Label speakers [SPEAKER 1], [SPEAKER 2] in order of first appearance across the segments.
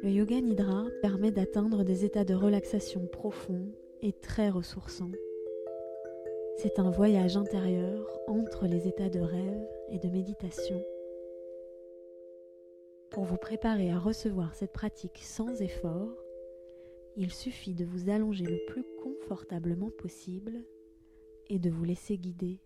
[SPEAKER 1] Le yoga nidra permet d'atteindre des états de relaxation profonds et très ressourçants. C'est un voyage intérieur entre les états de rêve et de méditation. Pour vous préparer à recevoir cette pratique sans effort, il suffit de vous allonger le plus confortablement possible et de vous laisser guider.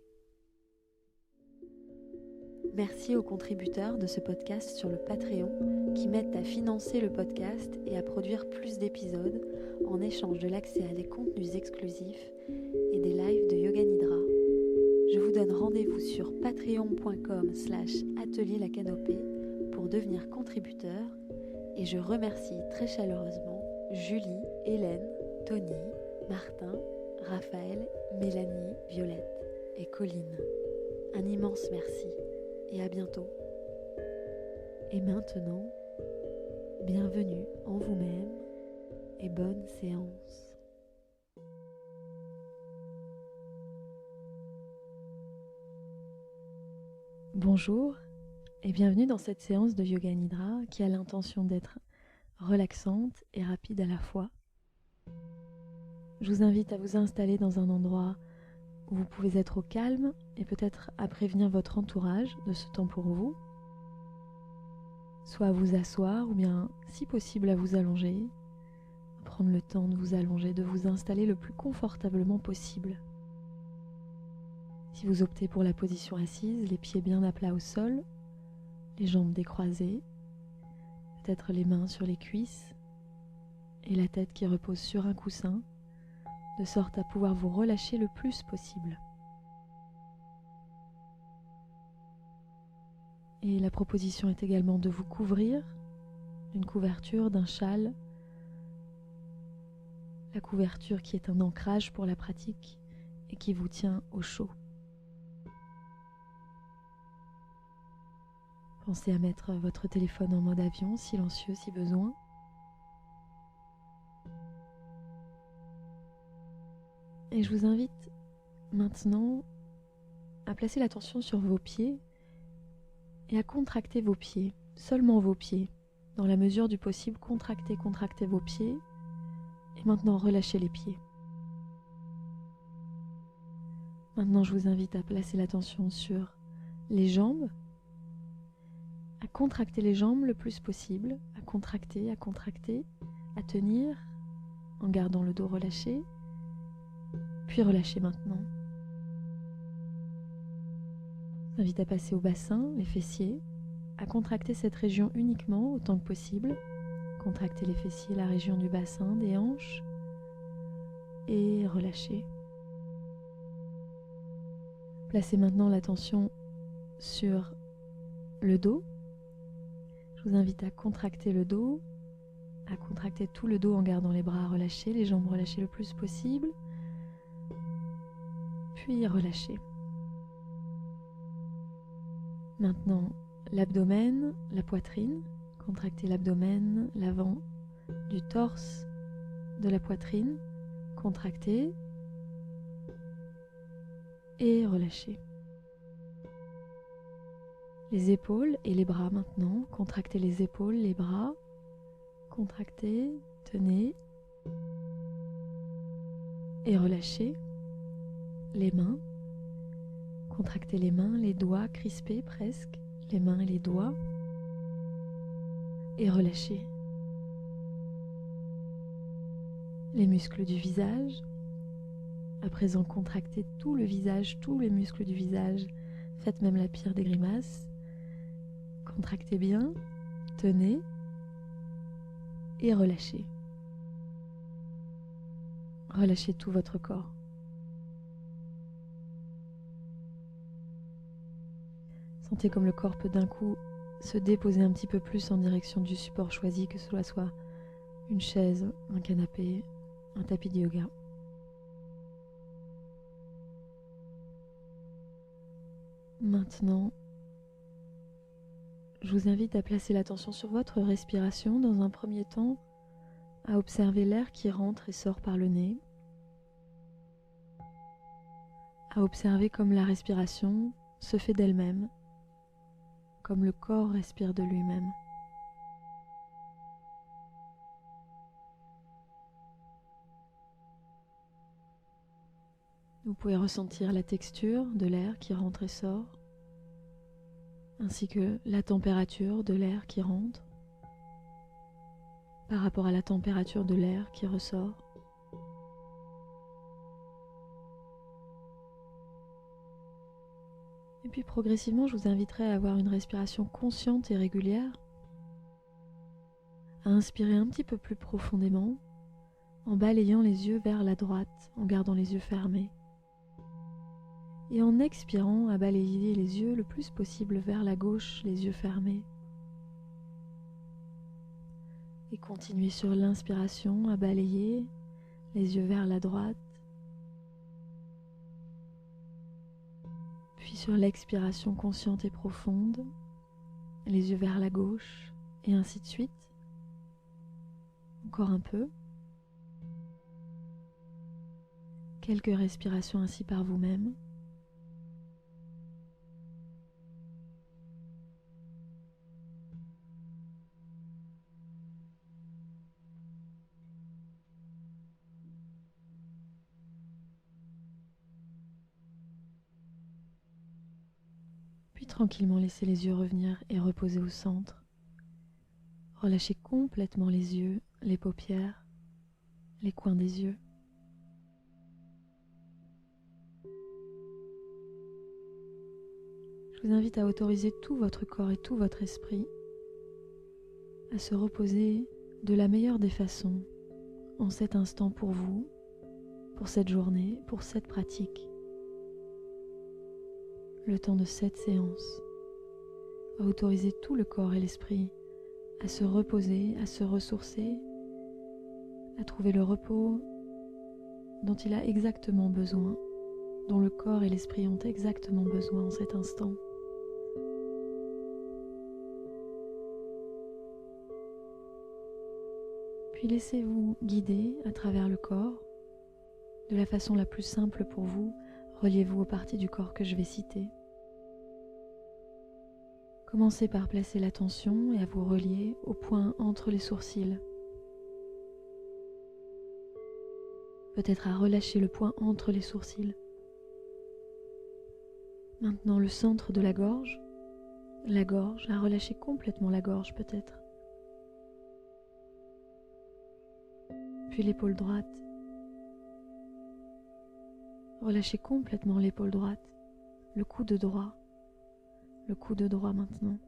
[SPEAKER 1] Merci aux contributeurs de ce podcast sur le Patreon qui m'aident à financer le podcast et à produire plus d'épisodes en échange de l'accès à des contenus exclusifs et des lives de Yoga Nidra. Je vous donne rendez-vous sur patreon.com/atelier la canopée pour devenir contributeur et je remercie très chaleureusement Julie, Hélène, Tony, Martin, Raphaël, Mélanie, Violette et Colline. Un immense merci et à bientôt. Et maintenant, bienvenue en vous-même et bonne séance. Bonjour et bienvenue dans cette séance de Yoga Nidra qui a l'intention d'être relaxante et rapide à la fois. Je vous invite à vous installer dans un endroit où vous pouvez être au calme et peut-être à prévenir votre entourage de ce temps pour vous, soit à vous asseoir ou bien, si possible, à vous allonger, à prendre le temps de vous allonger, de vous installer le plus confortablement possible. Si vous optez pour la position assise, les pieds bien à plat au sol, les jambes décroisées, peut-être les mains sur les cuisses et la tête qui repose sur un coussin, de sorte à pouvoir vous relâcher le plus possible. Et la proposition est également de vous couvrir d'une couverture, d'un châle, la couverture qui est un ancrage pour la pratique et qui vous tient au chaud. Pensez à mettre votre téléphone en mode avion, silencieux si besoin. Et je vous invite maintenant à placer l'attention sur vos pieds et à contracter vos pieds, seulement vos pieds. Dans la mesure du possible, contractez vos pieds et maintenant relâchez les pieds. Maintenant, je vous invite à placer l'attention sur les jambes, à contracter les jambes le plus possible, à contracter, à tenir en gardant le dos relâché. Puis relâchez maintenant. Je vous invite à passer au bassin, les fessiers, à contracter cette région uniquement autant que possible. Contractez les fessiers, la région du bassin, des hanches et relâchez. Placez maintenant l'attention sur le dos. Je vous invite à contracter le dos, à contracter tout le dos en gardant les bras relâchés, les jambes relâchées le plus possible. Puis relâchez. Maintenant, l'abdomen, la poitrine. Contractez l'abdomen, l'avant du torse, de la poitrine. Contractez et relâchez. Les épaules et les bras maintenant. Contractez les épaules, les bras. Contractez, tenez et relâchez. Les mains, contractez les mains, les doigts crispés presque, les mains et les doigts, et relâchez. Les muscles du visage, à présent contractez tout le visage, tous les muscles du visage, faites même la pire des grimaces, contractez bien, tenez, et relâchez. Relâchez tout votre corps. Sentez comme le corps peut d'un coup se déposer un petit peu plus en direction du support choisi, que cela soit une chaise, un canapé, un tapis de yoga. Maintenant, je vous invite à placer l'attention sur votre respiration dans un premier temps, à observer l'air qui rentre et sort par le nez, à observer comme la respiration se fait d'elle-même, comme le corps respire de lui-même. Vous pouvez ressentir la texture de l'air qui rentre et sort, ainsi que la température de l'air qui rentre par rapport à la température de l'air qui ressort. Et puis progressivement, je vous inviterai à avoir une respiration consciente et régulière, à inspirer un petit peu plus profondément en balayant les yeux vers la droite, en gardant les yeux fermés. Et en expirant, à balayer les yeux le plus possible vers la gauche, les yeux fermés. Et continuez sur l'inspiration à balayer les yeux vers la droite. Puis sur l'expiration consciente et profonde, les yeux vers la gauche, et ainsi de suite. Encore un peu. Quelques respirations ainsi par vous-même. Puis tranquillement laissez les yeux revenir et reposer au centre. Relâchez complètement les yeux, les paupières, les coins des yeux. Je vous invite à autoriser tout votre corps et tout votre esprit à se reposer de la meilleure des façons en cet instant pour vous, pour cette journée, pour cette pratique. Le temps de cette séance, à autoriser tout le corps et l'esprit à se reposer, à se ressourcer, à trouver le repos dont il a exactement besoin, dont le corps et l'esprit ont exactement besoin en cet instant. Puis laissez-vous guider à travers le corps. De la façon la plus simple pour vous, reliez-vous aux parties du corps que je vais citer. Commencez par placer l'attention et à vous relier au point entre les sourcils. Peut-être à relâcher le point entre les sourcils. Maintenant le centre de la gorge, à relâcher complètement la gorge peut-être. Puis l'épaule droite. Relâchez complètement l'épaule droite, le coude droit maintenant.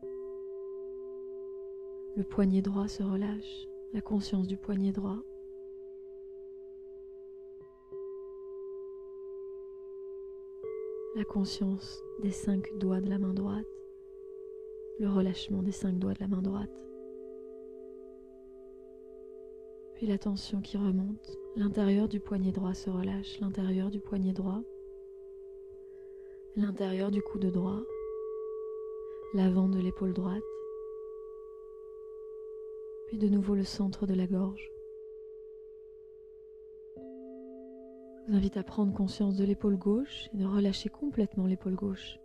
[SPEAKER 1] Le poignet droit se relâche, la conscience du poignet droit. La conscience des 5 doigts de la main droite, le relâchement des 5 doigts de la main droite. Puis la tension qui remonte, l'intérieur du poignet droit se relâche, l'intérieur du poignet droit, l'intérieur du coude droit, l'avant de l'épaule droite, puis de nouveau le centre de la gorge. Je vous invite à prendre conscience de l'épaule gauche et de relâcher complètement l'épaule gauche.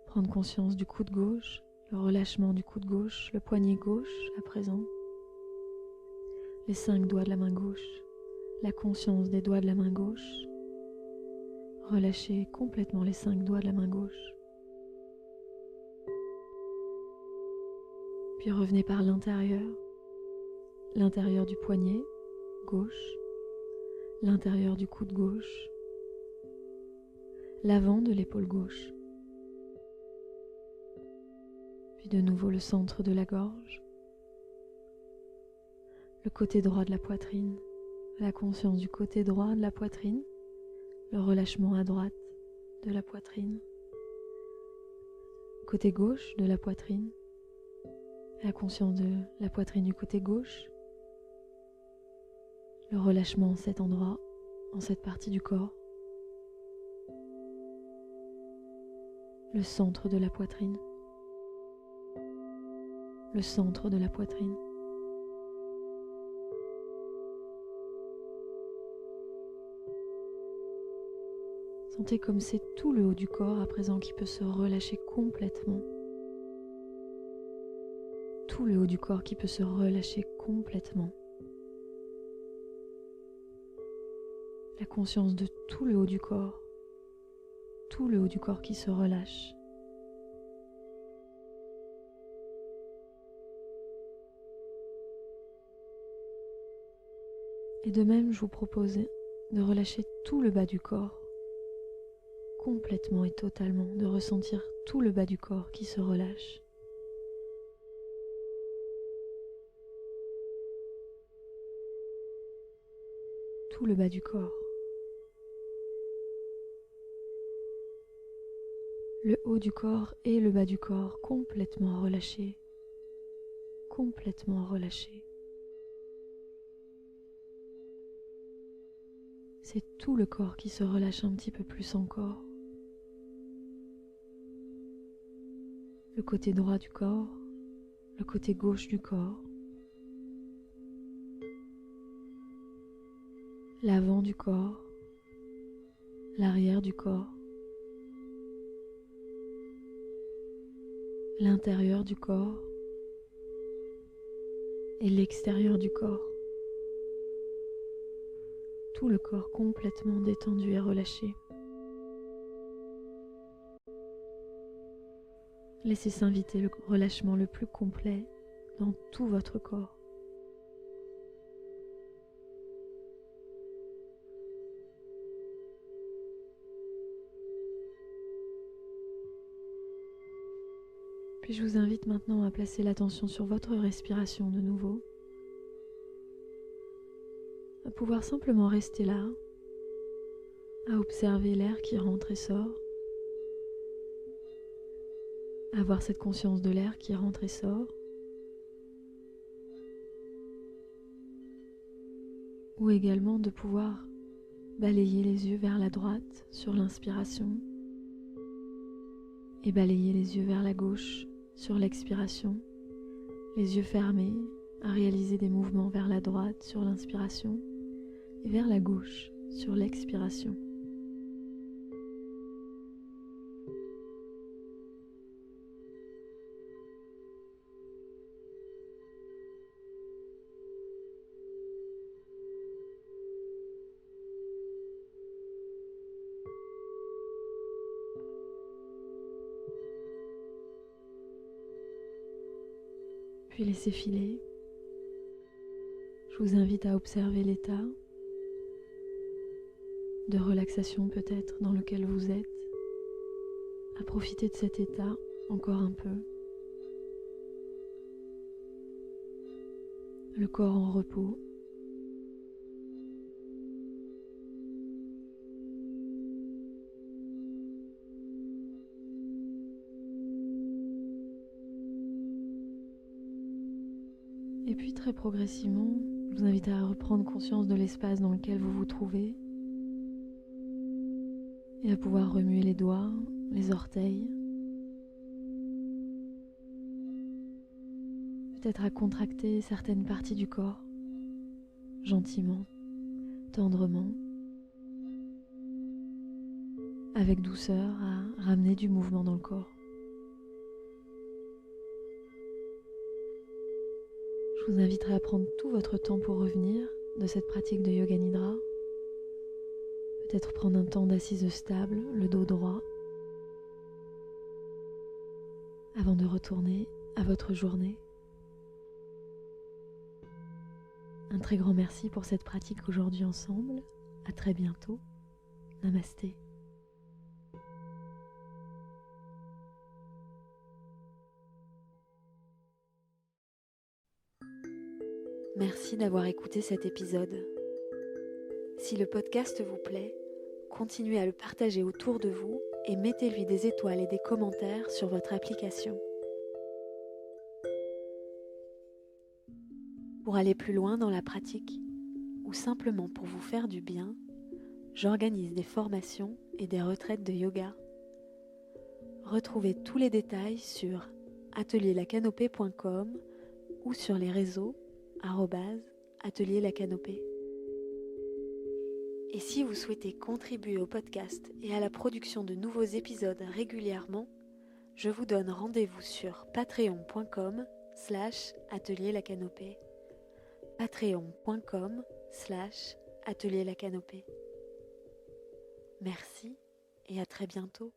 [SPEAKER 1] Prendre conscience du coude gauche, le relâchement du coude gauche, le poignet gauche à présent. Les 5 doigts de la main gauche, la conscience des doigts de la main gauche. Relâchez complètement les 5 doigts de la main gauche. Puis revenez par l'intérieur du poignet gauche, l'intérieur du coude gauche, l'avant de l'épaule gauche. Puis de nouveau le centre de la gorge. Le côté droit de la poitrine, la conscience du côté droit de la poitrine, le relâchement à droite de la poitrine, côté gauche de la poitrine, la conscience de la poitrine du côté gauche, le relâchement en cet endroit, en cette partie du corps, le centre de la poitrine, le centre de la poitrine. Sentez comme c'est tout le haut du corps à présent qui peut se relâcher complètement. Tout le haut du corps qui peut se relâcher complètement. la conscience de tout le haut du corps, tout le haut du corps qui se relâche. Et de même, je vous propose de relâcher tout le bas du corps, complètement et totalement, de ressentir tout le bas du corps qui se relâche. Tout le bas du corps. Le haut du corps et le bas du corps complètement relâchés, complètement relâchés. C'est tout le corps qui se relâche un petit peu plus encore. Le côté droit du corps, le côté gauche du corps, l'avant du corps, l'arrière du corps, l'intérieur du corps et l'extérieur du corps. Tout le corps complètement détendu et relâché. Laissez s'inviter le relâchement le plus complet dans tout votre corps. Puis je vous invite maintenant à placer l'attention sur votre respiration de nouveau, à pouvoir simplement rester là, à observer l'air qui rentre et sort, à avoir cette conscience de l'air qui rentre et sort, ou également de pouvoir balayer les yeux vers la droite sur l'inspiration et balayer les yeux vers la gauche sur l'expiration, les yeux fermés à réaliser des mouvements vers la droite sur l'inspiration et vers la gauche sur l'expiration. Puis laissez filer. Je vous invite à observer l'état de relaxation peut-être dans lequel vous êtes, à profiter de cet état encore un peu. Le corps en repos. Et puis très progressivement, je vous invite à reprendre conscience de l'espace dans lequel vous vous trouvez et à pouvoir remuer les doigts, les orteils, peut-être à contracter certaines parties du corps, gentiment, tendrement, avec douceur, à ramener du mouvement dans le corps. Je vous inviterai à prendre tout votre temps pour revenir de cette pratique de Yoga Nidra. Peut-être prendre un temps d'assise stable, le dos droit, avant de retourner à votre journée. Un très grand merci pour cette pratique aujourd'hui ensemble. À très bientôt. Namasté. Merci d'avoir écouté cet épisode. Si le podcast vous plaît, continuez à le partager autour de vous et mettez-lui des étoiles et des commentaires sur votre application. Pour aller plus loin dans la pratique, ou simplement pour vous faire du bien, j'organise des formations et des retraites de yoga. Retrouvez tous les détails sur atelierlacanopée.com ou sur les réseaux @atelierlacanopée. Et si vous souhaitez contribuer au podcast et à la production de nouveaux épisodes régulièrement, je vous donne rendez-vous sur patreon.com/atelierlacanopée. patreon.com/atelierlacanopée. Merci et à très bientôt.